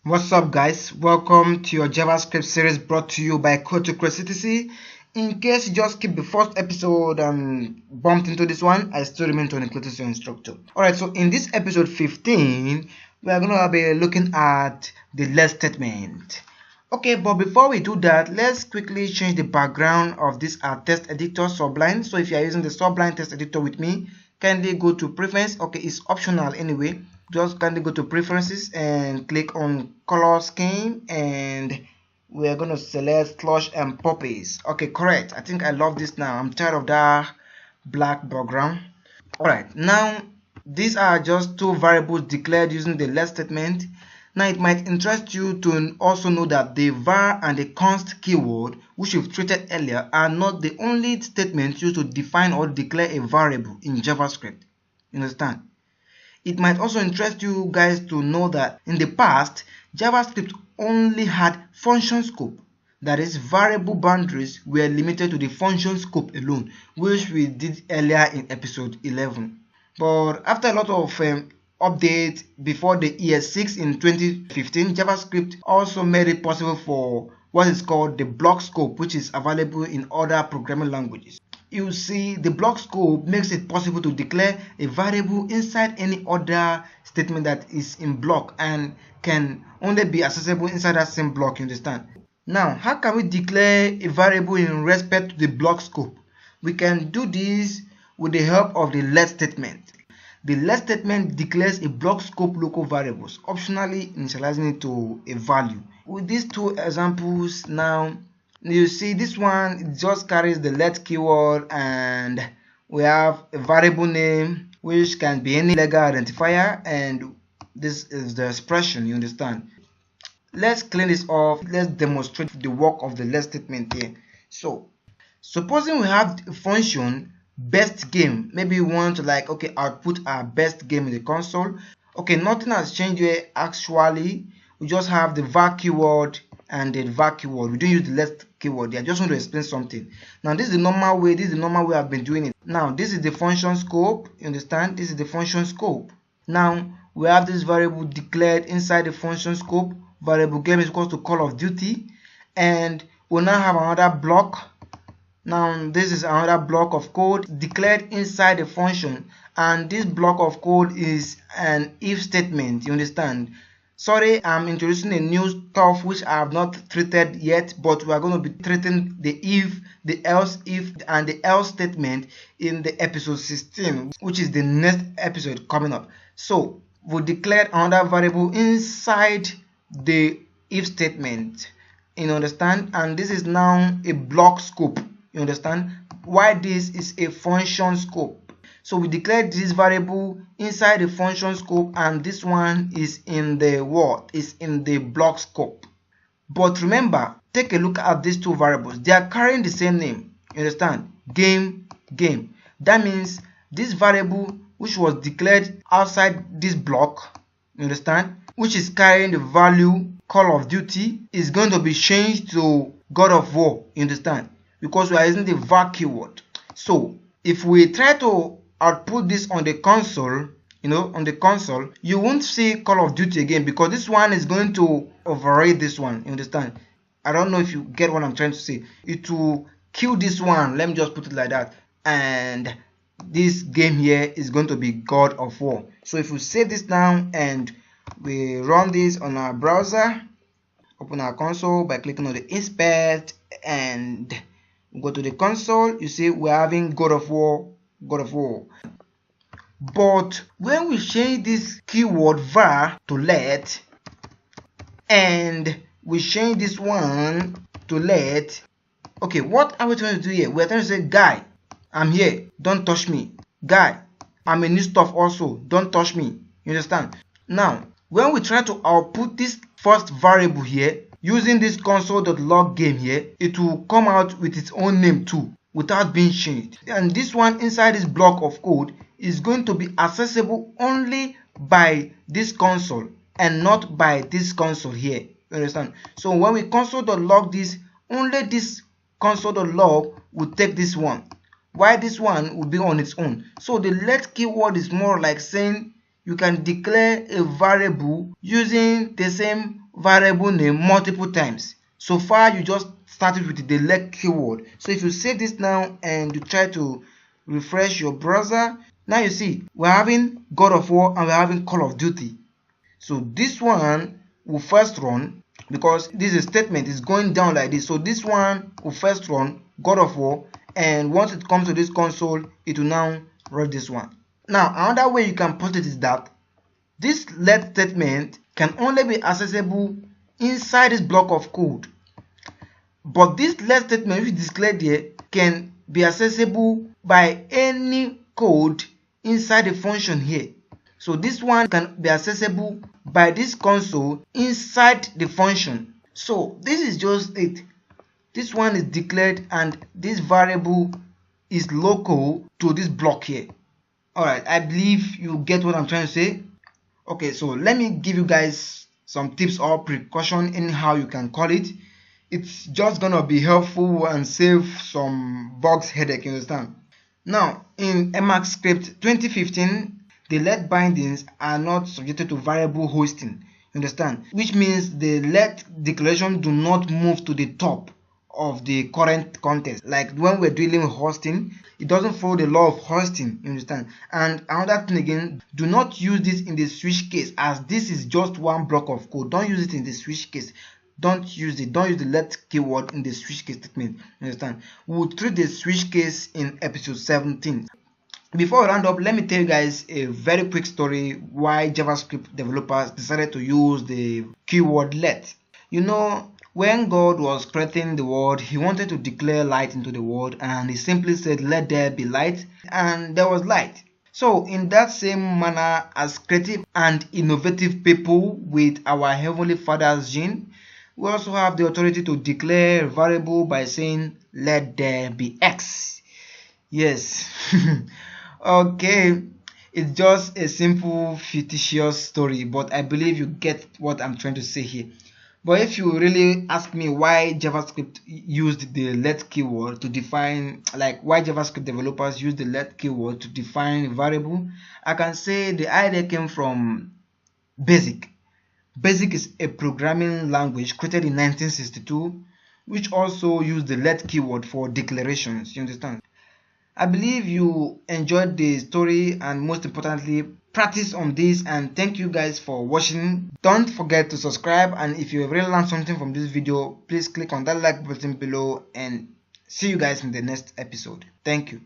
What's up, guys? Welcome to your JavaScript series brought to you by CTC. In case you just skip the first episode and bumped into this one, I still remain Tony Cletus, your instructor. Alright, so in this episode 15, we are going to be looking at the let statement. Okay, but before we do that, let's quickly change the background of this text editor Sublime. So if you are using the Sublime text editor with me, kindly go to preference. Okay, it's optional anyway. Just kindly go to preferences and click on color scheme, and we're going to select slush and puppies. Okay, correct. I think I love this now. I'm tired of that black background. Alright, now these are just two variables declared using the let statement. Now it might interest you to also know that the var and the const keyword, which we've treated earlier, are not the only statements used to define or declare a variable in JavaScript. You understand? It might also interest you guys to know that in the past, JavaScript only had function scope. That is, variable boundaries were limited to the function scope alone, which we did earlier in episode 11. But after a lot of updates before the ES6 in 2015, JavaScript also made it possible for what is called the block scope, which is available in other programming languages. You see, the block scope makes it possible to declare a variable inside any other statement that is in block and can only be accessible inside that same block, you understand? Now, how can we declare a variable in respect to the block scope? We can do this with the help of the let statement. The let statement declares a block scope local variables, optionally initializing it to a value. With these two examples now, you see this one just carries the let keyword, and we have a variable name which can be any legal identifier, and this is the expression, you understand? Let's clean this off. Let's demonstrate the work of the let statement here. So supposing we have a function best game, maybe we want to output our best game in the console. Okay, nothing has changed here actually. We just have the var keyword and the var keyword. We don't use the let keyword there. I just want to explain something. Now this is the normal way. This is the normal way I've been doing it. Now this is the function scope. You understand? This is the function scope. Now we have this variable declared inside the function scope. Variable game is equal to Call of Duty, and we now have another block. Now this is another block of code declared inside the function, and this block of code is an if statement. You understand? Sorry, I'm introducing a new stuff which I have not treated yet, but we are going to be treating the if, the else if, and the else statement in the episode 16, which is the next episode coming up. So we declared another variable inside the if statement, you understand? And this is now a block scope, you understand? Why this is a function scope. So we declared this variable inside the function scope, and this one is in the what? Is in the block scope. But remember, take a look at these two variables. They are carrying the same name. You understand? Game. That means this variable which was declared outside this block, you understand, which is carrying the value Call of Duty, is going to be changed to God of War, you understand? Because we are using the var keyword. So if we try to output this on the console, you won't see Call of Duty again, because this one is going to override this one, you understand? I don't know if you get what I'm trying to say. It will kill this one, let me just put it like that, and this game here is going to be God of War. So if we save this now and we run this on our browser, open our console by clicking on the inspect and go to the console, you see we're having God of War. But when we change this keyword var to let, and we change this one to let, okay, what are we trying to do here? We're trying to say, guy, I'm here, don't touch me. Guy, I'm a new stuff also, don't touch me. You understand? Now when we try to output this first variable here using this console.log game here, it will come out with its own name too without being changed. And this one inside this block of code is going to be accessible only by this console and not by this console here. You understand? So when we console.log this, only this console.log will take this one, while this one will be on its own. So the let keyword is more like saying you can declare a variable using the same variable name multiple times. So far you just started with the let keyword. So if you save this now and you try to refresh your browser, now you see we're having God of War and we're having Call of Duty. So this one will first run, because this is a statement, is going down like this. So this one will first run God of War, and once it comes to this console, it will now run this one. Now another way you can put it is that this let statement can only be accessible inside this block of code, but this let statement which is declared here can be accessible by any code inside the function here. So this one can be accessible by this console inside the function. So this is just it. This one is declared and this variable is local to this block here. Alright, I believe you get what I'm trying to say. Okay, so let me give you guys some tips or precaution in how you can call it. It's just gonna be helpful and save some bugs headache, you understand? Now in EMAXscript 2015, the let bindings are not subjected to variable hosting, you understand? Which means the let declaration do not move to the top of the current context. Like when we're dealing with hosting, it doesn't follow the law of hosting, you understand? And another thing again, do not use this in the switch case, as this is just one block of code. Don't use it in the switch case. Don't use the let keyword in the switch case statement, you understand? We'll treat the switch case in episode 17. Before we round up, let me tell you guys a very quick story why JavaScript developers decided to use the keyword let. You know, when God was creating the world, he wanted to declare light into the world, and he simply said, let there be light, and there was light. So in that same manner, as creative and innovative people with our Heavenly Father's gene, we also have the authority to declare a variable by saying, let there be X. Yes. Okay, it's just a simple fictitious story, but I believe you get what I'm trying to say here. But if you really ask me why JavaScript used the let keyword to define, like why JavaScript developers use the let keyword to define a variable, I can say the idea came from BASIC. BASIC is a programming language created in 1962, which also used the let keyword for declarations, you understand? I believe you enjoyed the story, and most importantly, practice on this, and thank you guys for watching. Don't forget to subscribe, and if you have really learned something from this video, please click on that like button below, and see you guys in the next episode. Thank you.